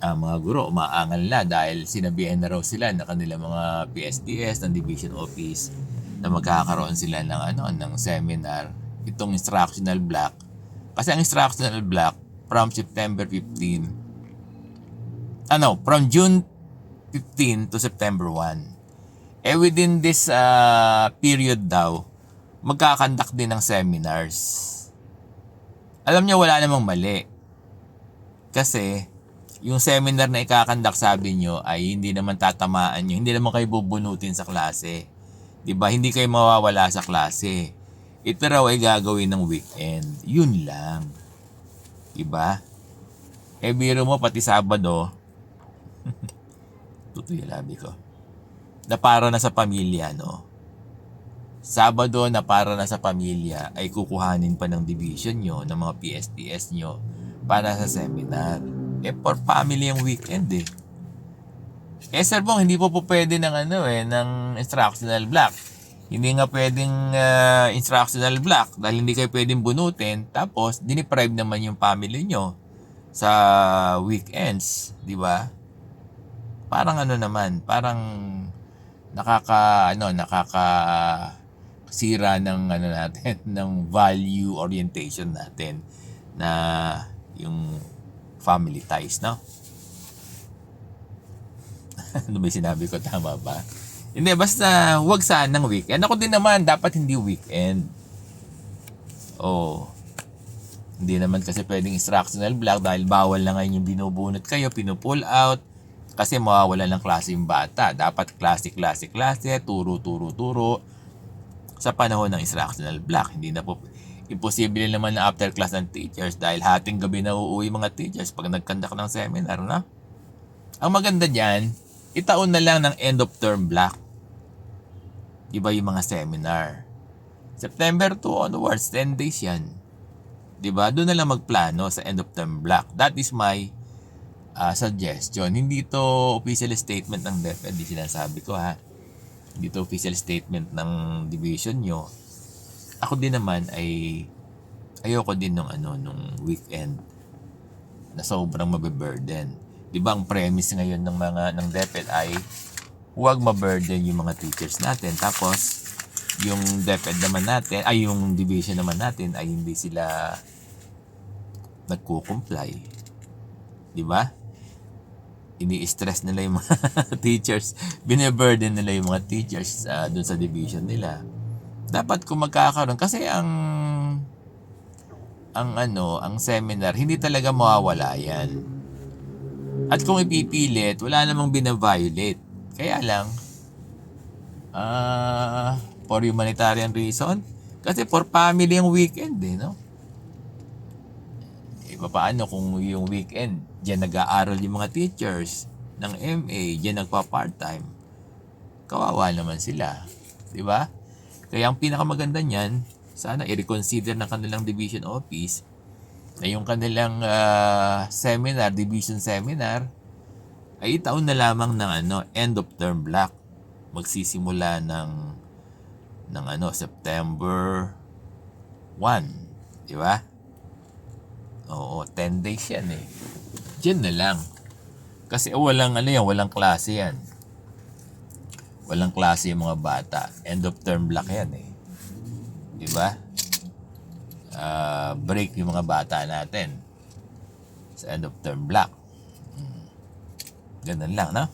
ang mga guro umaangal na dahil sinabihan na raw sila na kanila mga PSDS ng Division Office na magkakaroon sila ng ng seminar itong instructional block. Kasi ang instructional block from September 15 from June 15 to September 1. Within this period daw, magkakandak din ng seminars. Alam niyo, wala namang mali. Kasi, yung seminar na ikakandak sabi nyo ay hindi naman tatamaan nyo. Hindi naman kayo bubunutin sa klase. Diba? Hindi kayo mawawala sa klase. Ito raw ay gagawin ng weekend. Yun lang. Diba? Biro mo pati Sabado. Tutoy labi ko. Na para na sa pamilya, no? Sabado na para na sa pamilya ay kukuhanin pa ng division nyo, ng mga PSDS nyo para sa seminar. For family yung weekend eh. Sir Bong, hindi po pwede ng ng instructional block. Hindi nga pwedeng instructional block dahil hindi kayo pwedeng bunutin. Tapos, diniprive naman yung family nyo sa weekends. Di ba? Parang parang nakakasira ng natin ng value orientation natin na yung family ties, no? Ano ba sinabi ko, tama ba? Hindi, basta wag sanang weekend. Ako din naman, dapat hindi weekend. Hindi naman kasi pwedeng instructional block dahil bawal na ngayon yung binubunot kayo, pinupull out. Kasi mawawala ng klase yung bata. Dapat klase, turo. Sa panahon ng instructional block, hindi na po imposible naman na after class ng teachers dahil hating gabi na uuwi mga teachers pag nagkandak ng seminar, no? Ang maganda diyan, itaon na lang ng end of term block. Diba yung mga seminar? September 2 onwards, 10 days yan. Diba? Doon na lang magplano sa end of term block. That is my suggestion. Hindi to official statement ng DepEd, hindi sinasabi ko ha. Hindi to official statement ng division nyo. Ako din naman ay ayoko din nung weekend na sobrang mabe-burden. 'Di ba ang premise ngayon ng DepEd ay huwag ma-burden yung mga teachers natin. Tapos yung DepEd naman natin, ay yung division naman natin ay hindi sila nagko-comply. 'Di ba? Ini-stress nila yung mga teachers, bine-burden nila yung mga teachers doon sa division nila. Dapat kung magkakaroon kasi ang seminar hindi talaga mawawala yan. At kung ipipilit, wala namang bina-violate. Kaya lang for humanitarian reason, kasi for family yung weekend no? Paano kung yung weekend diyan nag-aaral yung mga teachers ng MA, diyan nagpa-part-time. Kawawa naman sila, 'di ba? Kaya ang pinakamaganda niyan, sana i-reconsider ng kanilang division office na yung kanilang seminar, division seminar ay itaon na lamang ng end of term block. Magsisimula ng September 1, 'di ba? Oo, 10 days yan eh. Diyan na lang. Kasi walang walang klase yan. Walang klase yung mga bata. End of term block yan eh. 'Di ba? Break yung mga bata natin sa end of term block. Ganun lang, no?